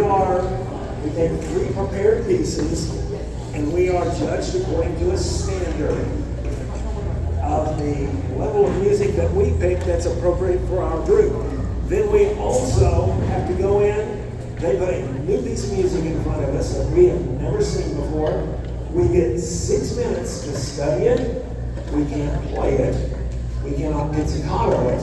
we take 3 prepared pieces, and we are judged according to a standard of the level of music that we pick that's appropriate for our group. Then we also have to go in. They put a new piece of music in front of us that we have never seen before. We get 6 minutes to study it. We can't play it. We cannot pizzicato it.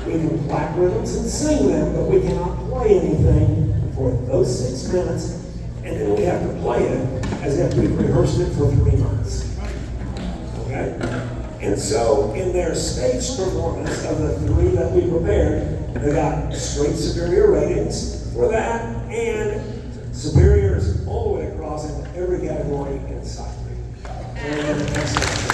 We can clap rhythms and sing them, but we cannot play anything for those 6 minutes. And then we have to play it as if we've rehearsed it for 3 months. Okay? And so in their stage performance of the 3 that we prepared, they got straight superior ratings for that, and superiors all the way across in every category in sight. And excellent.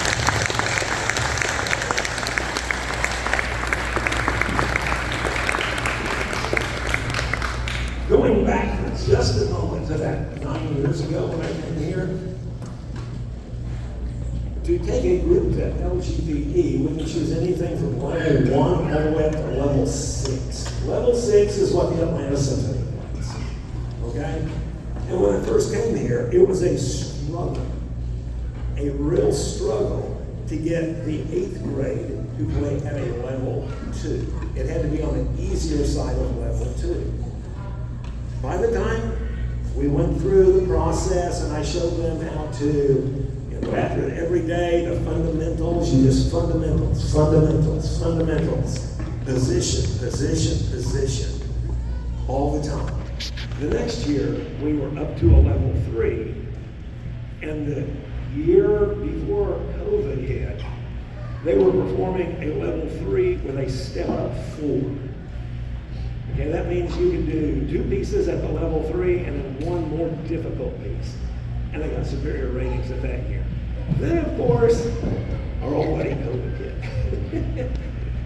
Going back for just a moment to that 9 years ago when I came here, to take a group to LGBE, we can choose anything from level 1 all the way up to level 6. Level 6 is what the Atlanta Symphony plays. Okay? And when I first came here, it was a struggle, a real struggle to get the 8th grade to play at a level 2. It had to be on the easier side of level 2. By the time we went through the process and I showed them how to, after every day, the fundamentals, you just fundamentals, position, all the time. The next year, we were up to a level 3, and the year before COVID hit, they were performing a level 3 with a step up 4. Okay, that means you can do 2 pieces at the level 3 and then 1 more difficult piece. And they got superior ratings at that year. Then, of course, our old buddy COVID hit.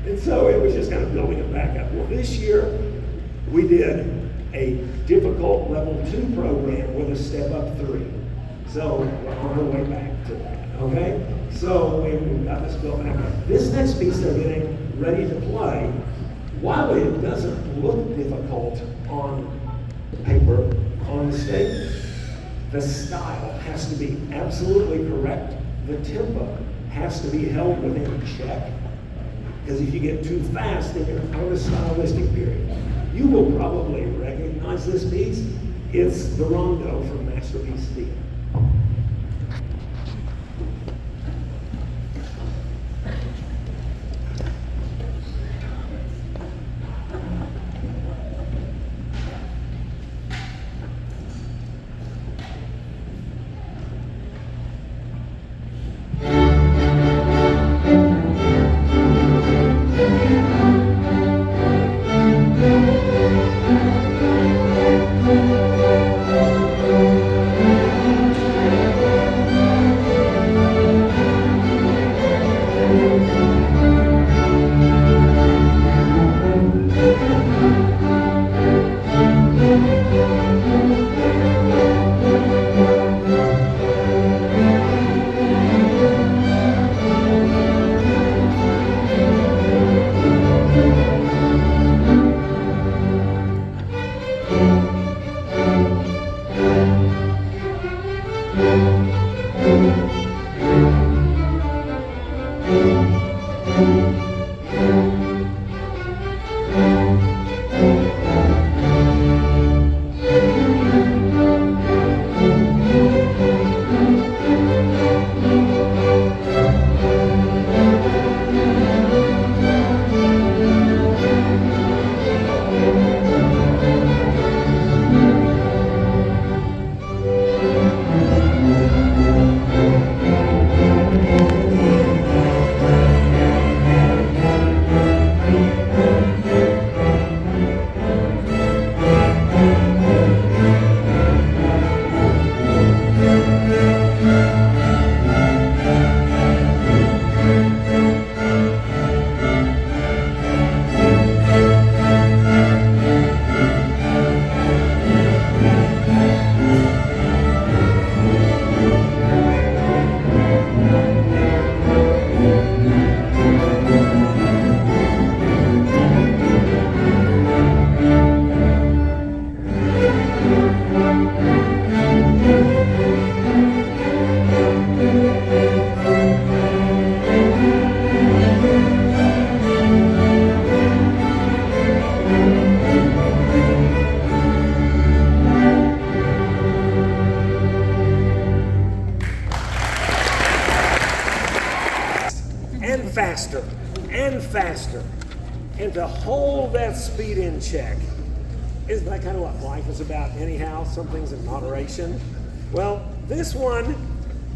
And so it was just kind of building it back up. Well, this year, we did a difficult level 2 program with a step up 3. So we're on our way back to that, okay? So we've got this built back up. This next piece they're getting ready to play, while it doesn't look difficult on paper, on the stage, the style has to be absolutely correct. The tempo has to be held within check. Because if you get too fast, then you're out of a stylistic period. You will probably recognize this piece. It's the rondo from Masterpiece Theater. faster. And to hold that speed in check. Isn't that kind of what life is about anyhow? Some things in moderation. Well, this one,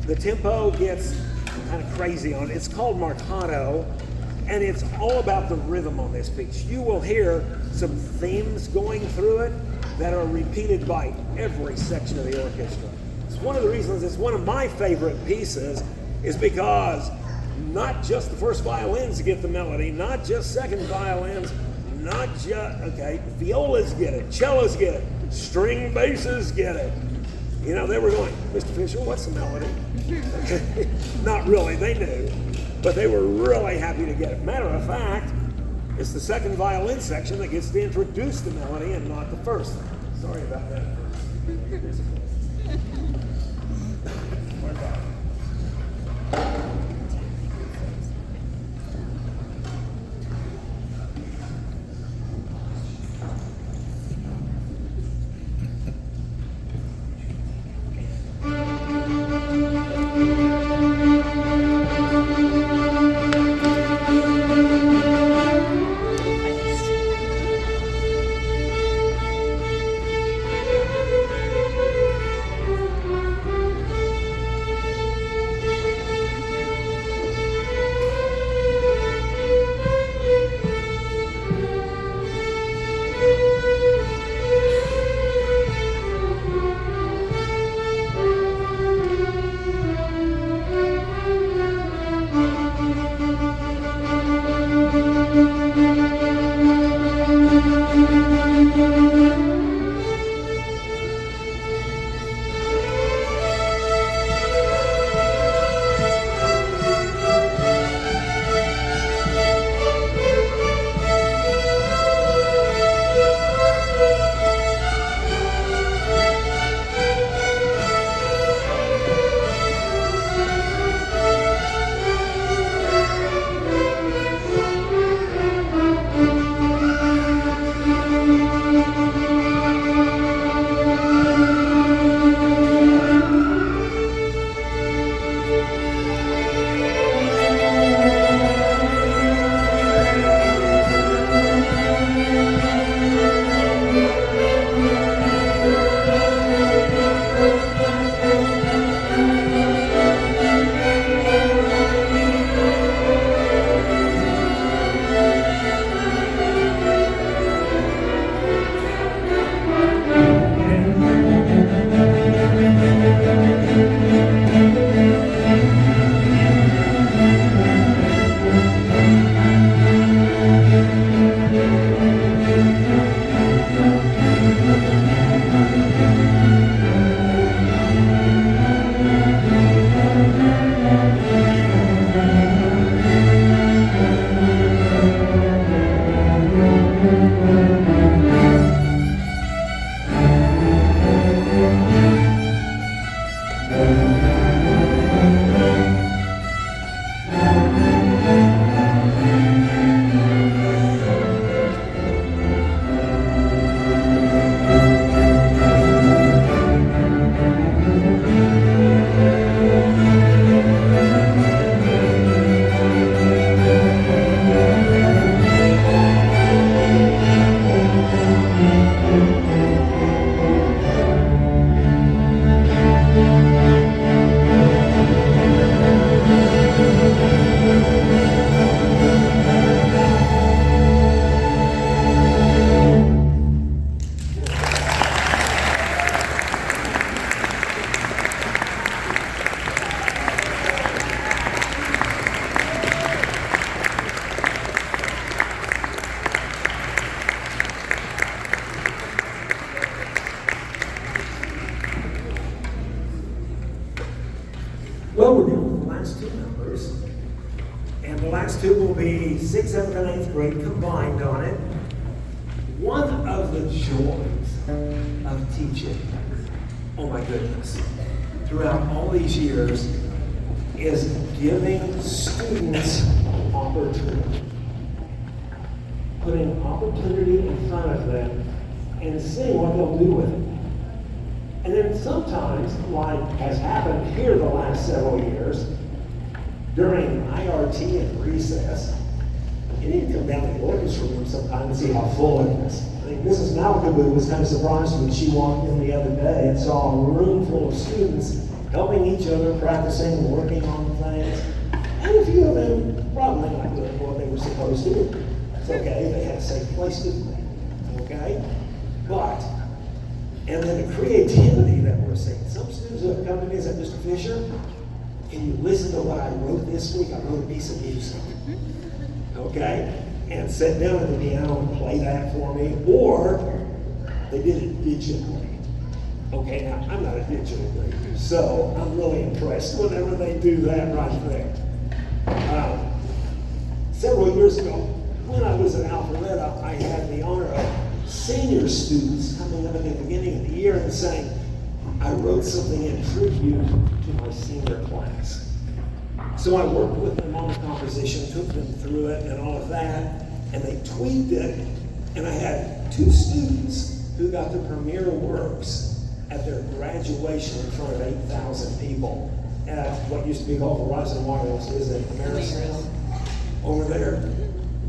the tempo gets kind of crazy on it. It's called marcato, and it's all about the rhythm on this piece. You will hear some themes going through it that are repeated by every section of the orchestra. It's one of the reasons it's one of my favorite pieces is because not just the first violins get the melody, not just second violins, not just, okay, violas get it, cellos get it, string basses get it. You know, they were going, Mr. Fisher, what's the melody? Not really, they knew, but they were really happy to get it. Matter of fact, it's the second violin section that gets to introduce the melody and not the first. Sorry about that. Well, we're doing the last two numbers, and the last two will be 6th, 7th, and 8th grade combined on it. One of the joys of teaching, oh my goodness, throughout all these years, is giving students opportunity. Putting opportunity in front of them and seeing what they'll do with it. And then sometimes, like has happened here the last several years, during IRT and recess, You need to come down to the orchestra room sometime and see how full it is. I think Mrs. Malakabu was kind of surprised when she walked in the other day and saw a room full of students helping each other, practicing, working on things. And a few of them probably not doing what they were supposed to do. It's okay, they had a safe place to do it. Okay? But, and then the creativity that we're seeing. Some students who have come to me and said, Mr. Fisher, can you listen to what I wrote this week? I wrote a piece of music. Okay? And sat down at the piano and play that for me. Or they did it digitally. Okay, now I'm not a digital reader, so I'm really impressed whenever they do that right there. Several years ago, when I was at Alpharetta, I had the honor of senior students coming up at the beginning of the year and saying, I wrote something in tribute to my senior class. So I worked with them on the composition, took them through it and all of that, and they tweaked it, and I had 2 students who got the premiere works at their graduation in front of 8,000 people at what used to be called Verizon Wireless, is it Amerisound? Over there.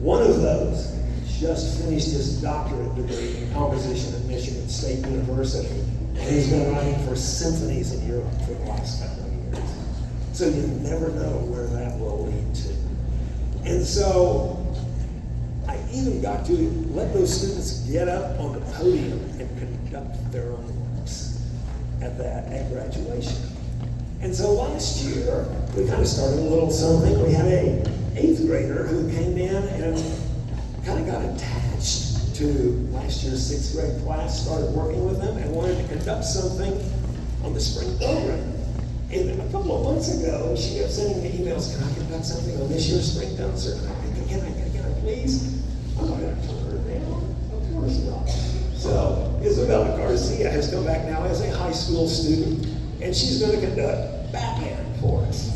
One of those just finished his doctorate degree in composition at Michigan State University, and he's been writing for symphonies in Europe for the last couple of years. So you never know where that will lead to. And so I even got to let those students get up on the podium and conduct their own works at graduation. And so last year, we kind of started a little something. We had a 8th grader who came in and kind of got attached to last year's 6th grade class, started working with them, and wanted to conduct something on the spring program. And a couple of months ago, she kept sending me emails, can I conduct something on this year's spring concert? Can I please? I'm not going to turn her down. Of course not. So Isabella Garcia has come back now as a high school student, and she's going to conduct Batman for us.